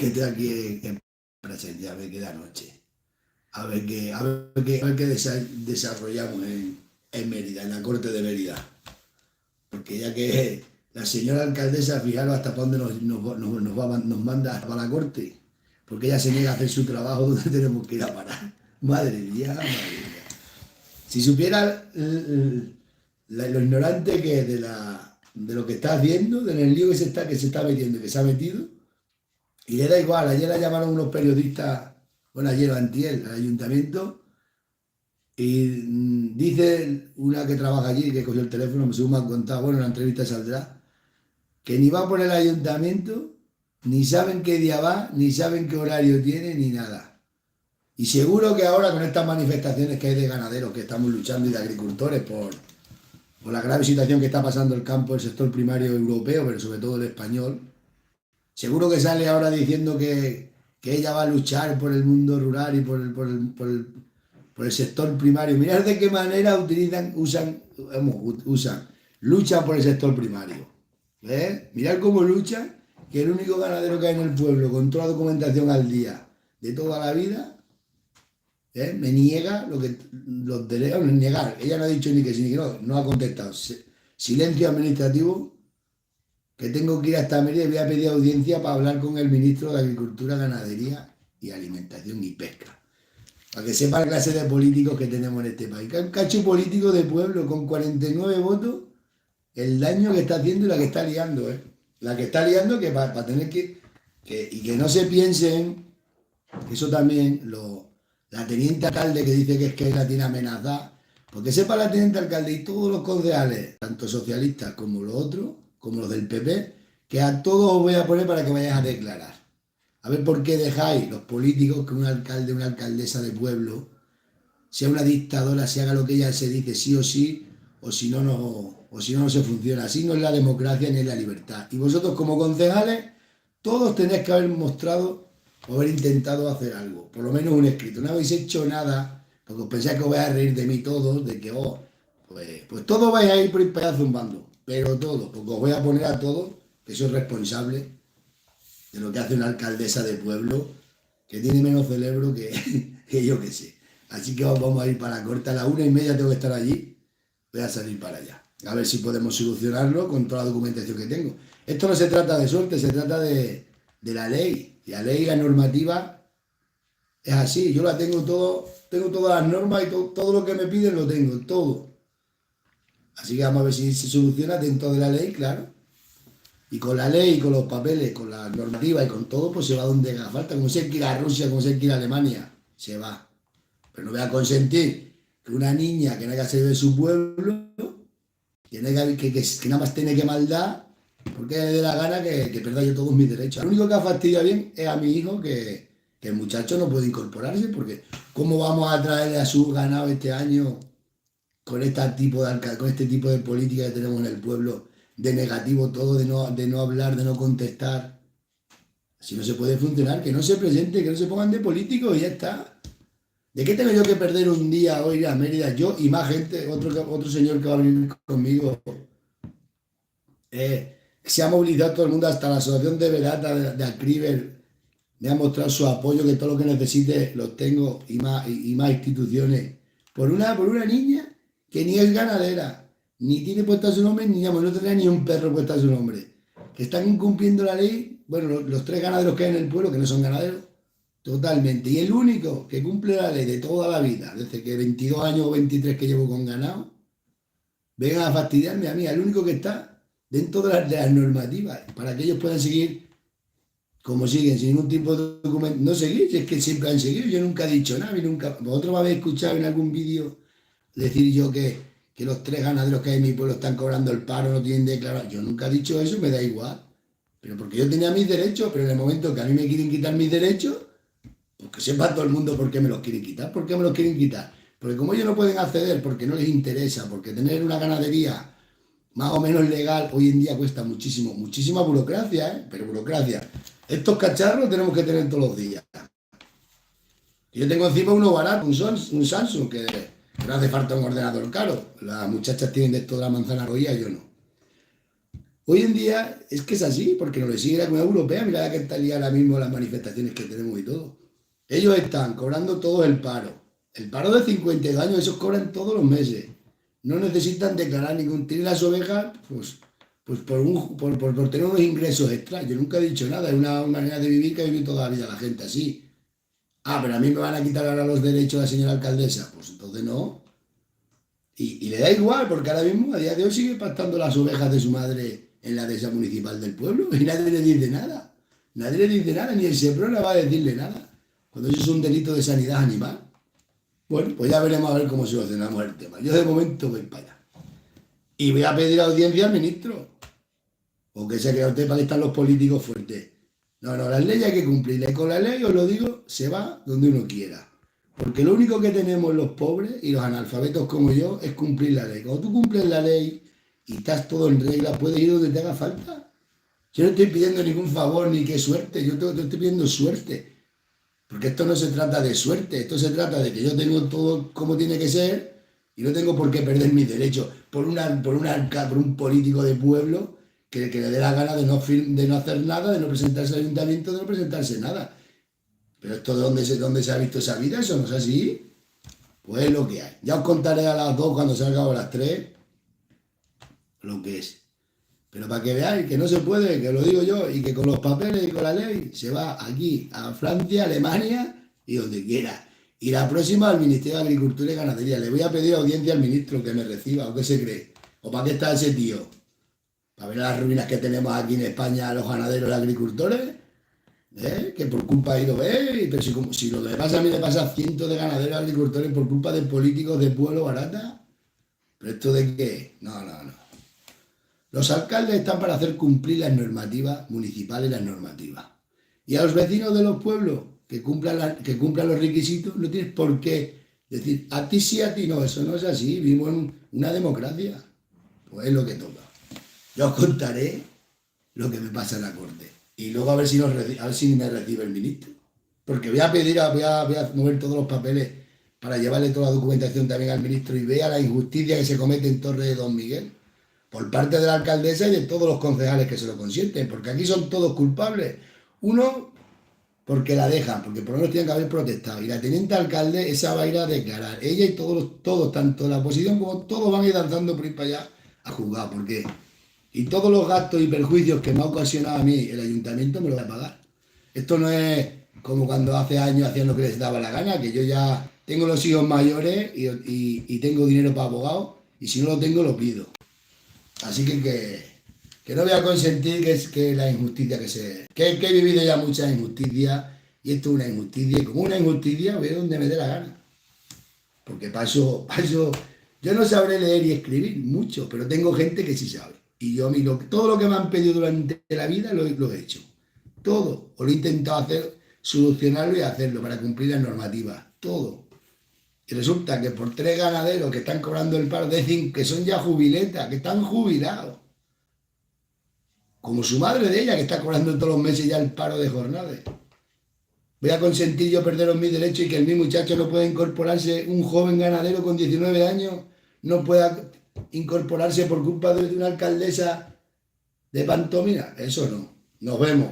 que esté aquí en presencia, a ver qué da noche. A ver qué desarrollamos en Mérida, en la corte de Mérida. Porque ya que la señora alcaldesa, fijaros hasta para dónde nos manda para la corte. Porque ella se niega a hacer su trabajo donde tenemos que ir a parar. Madre mía, madre mía. Si supiera lo ignorante que es de lo que está haciendo, del lío que se está metiendo, que se ha metido, y le da igual. Ayer la llamaron unos periodistas, bueno, ayer o antier, al ayuntamiento, y dice una que trabaja allí, que cogió el teléfono, según me han contado, bueno, en la entrevista saldrá, que ni va por el ayuntamiento, ni saben qué día va, ni saben qué horario tiene, ni nada. Y seguro que ahora con estas manifestaciones que hay de ganaderos que estamos luchando y de agricultores por la grave situación que está pasando el campo, el sector primario europeo, pero sobre todo el español, seguro que sale ahora diciendo que ella va a luchar por el mundo rural y por el sector primario. Mirad de qué manera luchan por el sector primario. Mirad cómo luchan, que el único ganadero que hay en el pueblo, con toda la documentación al día de toda la vida, me niega lo que los delegados, no es negar. Ella no ha dicho ni que sí ni que no, no ha contestado. Silencio administrativo, que tengo que ir hasta Mérida y voy a pedir audiencia para hablar con el ministro de Agricultura, Ganadería y Alimentación y Pesca. Para que sepa la clase de políticos que tenemos en este país. Un cacho político de pueblo con 49 votos, el daño que está haciendo y la que está liando, La que está liando que para tener y que no se piensen, eso también, la teniente alcalde que dice que la tiene amenazada, porque sepa la teniente alcalde y todos los concejales, tanto socialistas como los otros, como los del PP, que a todos os voy a poner para que vayáis a declarar. A ver por qué dejáis los políticos que un alcalde, una alcaldesa de pueblo, sea una dictadora, se haga lo que ella se dice sí o sí, o si no, no se funciona. Así no es la democracia ni es la libertad. Y vosotros como concejales, todos tenéis que haber mostrado o haber intentado hacer algo, por lo menos un escrito. No habéis hecho nada, porque os pensáis que os vais a reír de mí todos, de que, pues todos vais a ir por ir para allá zumbando, pero todos, porque os voy a poner a todos que sois responsables de lo que hace una alcaldesa de pueblo que tiene menos cerebro que yo que sé. Así que vamos a ir para la corte. A las 1:30 tengo que estar allí. Voy a salir para allá. A ver si podemos solucionarlo con toda la documentación que tengo. Esto no se trata de suerte, se trata de la ley. Y la ley, la normativa, es así. Yo la tengo todas las normas y todo lo que me piden lo tengo, todo. Así que vamos a ver si se soluciona dentro de la ley, claro. Y con la ley, con los papeles, con la normativa y con todo, pues se va donde haga falta. Como si hay que ir a Rusia, como si hay que ir a Alemania, se va. Pero no voy a consentir que una niña que no haya salido de su pueblo, que nada más tiene que maldad, porque le dé la gana que pierda yo todos mis derechos. Lo único que ha fastidiado bien es a mi hijo, que el muchacho no puede incorporarse, porque ¿cómo vamos a traerle a su ganado este año con este tipo de política que tenemos en el pueblo? De negativo todo, de no hablar, de no contestar. Así no se puede funcionar, que no se presente, que no se pongan de políticos y ya está. ¿De qué tengo yo que perder un día hoy a Mérida? Yo y más gente, otro señor que va a venir conmigo, se ha movilizado todo el mundo, hasta la asociación de Verata, de Acriber, me ha mostrado su apoyo, que todo lo que necesite los tengo y más instituciones. Por una niña que ni es ganadera, ni tiene puesta su nombre, ni no tendrá ni un perro puesta su nombre. Que están incumpliendo la ley, bueno, los 3 ganaderos que hay en el pueblo, que no son ganaderos, totalmente. Y el único que cumple la ley de toda la vida, desde que 22 años o 23 que llevo con ganado, vengan a fastidiarme a mí, el único que está dentro de las normativas, para que ellos puedan seguir como siguen, sin ningún tipo de documento. No seguir, es que siempre han seguido, yo nunca he dicho nada, vosotros me habéis escuchado en algún vídeo decir yo que los 3 ganaderos que hay en mi pueblo están cobrando el paro, no tienen declarado. Yo nunca he dicho eso, me da igual. Pero porque yo tenía mis derechos, pero en el momento que a mí me quieren quitar mis derechos, pues que sepa todo el mundo por qué me los quieren quitar. ¿Por qué me los quieren quitar? Porque como ellos no pueden acceder, porque no les interesa, porque tener una ganadería más o menos legal hoy en día cuesta muchísimo, muchísima burocracia, pero burocracia. Estos cacharros tenemos que tener todos los días. Yo tengo encima uno barato, un Samsung, que no hace falta un ordenador caro. Las muchachas tienen de toda la manzana roída, yo no. Hoy en día es que es así, porque no le sigue la Comunidad Europea. Mira la que está liada ahora mismo las manifestaciones que tenemos y todo. Ellos están cobrando todo el paro. El paro de 52 años, esos cobran todos los meses. No necesitan declarar ningún. Tienen las ovejas, pues por tener unos ingresos extras. Yo nunca he dicho nada, es una manera de vivir que ha vivido toda la vida la gente así. Ah, pero a mí me van a quitar ahora los derechos de la señora alcaldesa. Pues entonces no. Y le da igual, porque ahora mismo, a día de hoy, sigue pactando las ovejas de su madre en la dehesa municipal del pueblo y nadie le dice nada. Nadie le dice nada, ni el SEPRONA va a decirle nada. Cuando eso es un delito de sanidad animal. Bueno, pues ya veremos a ver cómo solucionamos el tema. Yo de momento voy para allá. Y voy a pedir audiencia al ministro. O que se crea usted para que están los políticos fuertes. No, las leyes hay que cumplirlas. Y con la ley, os lo digo, se va donde uno quiera. Porque lo único que tenemos los pobres y los analfabetos como yo es cumplir la ley. Cuando tú cumples la ley y estás todo en regla, puedes ir donde te haga falta. Yo no estoy pidiendo ningún favor ni qué suerte, yo te estoy pidiendo suerte. Porque esto no se trata de suerte, esto se trata de que yo tengo todo como tiene que ser y no tengo por qué perder mis derechos por un político de pueblo que le dé la gana de no hacer nada, de no presentarse al ayuntamiento, de no presentarse nada. Pero esto de dónde se ha visto esa vida, eso no es así. Pues es lo que hay. Ya os contaré a las 2 cuando salga o a las 3 lo que es. Pero para que veáis que no se puede, que lo digo yo, y que con los papeles y con la ley se va aquí, a Francia, Alemania y donde quiera. Y la próxima al Ministerio de Agricultura y Ganadería. Le voy a pedir audiencia al ministro que me reciba, o qué se cree. ¿O para qué está ese tío? ¿Para ver las ruinas que tenemos aquí en España los ganaderos y agricultores? Que por culpa ahí lo ve, pero si lo que le pasa a mí le pasa a cientos de ganaderos y agricultores por culpa de políticos de pueblo barata. ¿Pero esto de qué? No. Los alcaldes están para hacer cumplir las normativas municipales, las normativas. Y a los vecinos de los pueblos que cumplan los requisitos, no tienes por qué decir a ti sí, a ti no. Eso no es así. Vivimos en una democracia. Pues es lo que toca. Yo os contaré lo que me pasa en la corte. Y luego a ver si me recibe el ministro. Porque voy a mover todos los papeles para llevarle toda la documentación también al ministro y vea la injusticia que se comete en Torre de Don Miguel por parte de la alcaldesa y de todos los concejales que se lo consienten. Porque aquí son todos culpables. Uno, porque la dejan, porque por lo menos tienen que haber protestado. Y la teniente alcalde, esa va a ir a declarar. Ella y todos, tanto la oposición como todos van a ir danzando por ir para allá a juzgar. Porque y todos los gastos y perjuicios que me ha ocasionado a mí el ayuntamiento me lo voy a pagar. Esto no es como cuando hace años hacían lo que les daba la gana, que yo ya tengo los hijos mayores y tengo dinero para abogados, y si no lo tengo lo pido. Así que no voy a consentir que la injusticia que he vivido ya muchas injusticias, y esto es una injusticia, y como una injusticia voy a donde me dé la gana. Porque para eso, yo no sabré leer y escribir mucho, pero tengo gente que sí sabe. Y yo todo lo que me han pedido durante la vida lo he hecho. Todo. O lo he intentado hacer, solucionarlo y hacerlo para cumplir las normativas. Todo. Y resulta que por 3 ganaderos que están cobrando el paro, dicen que son ya jubiletas, que están jubilados. Como su madre de ella, que está cobrando todos los meses ya el paro de jornada. Voy a consentir yo perderos mis derechos y que mi muchacho no pueda incorporarse, un joven ganadero con 19 años, no pueda incorporarse por culpa de una alcaldesa de pantomima. Eso no. Nos vemos.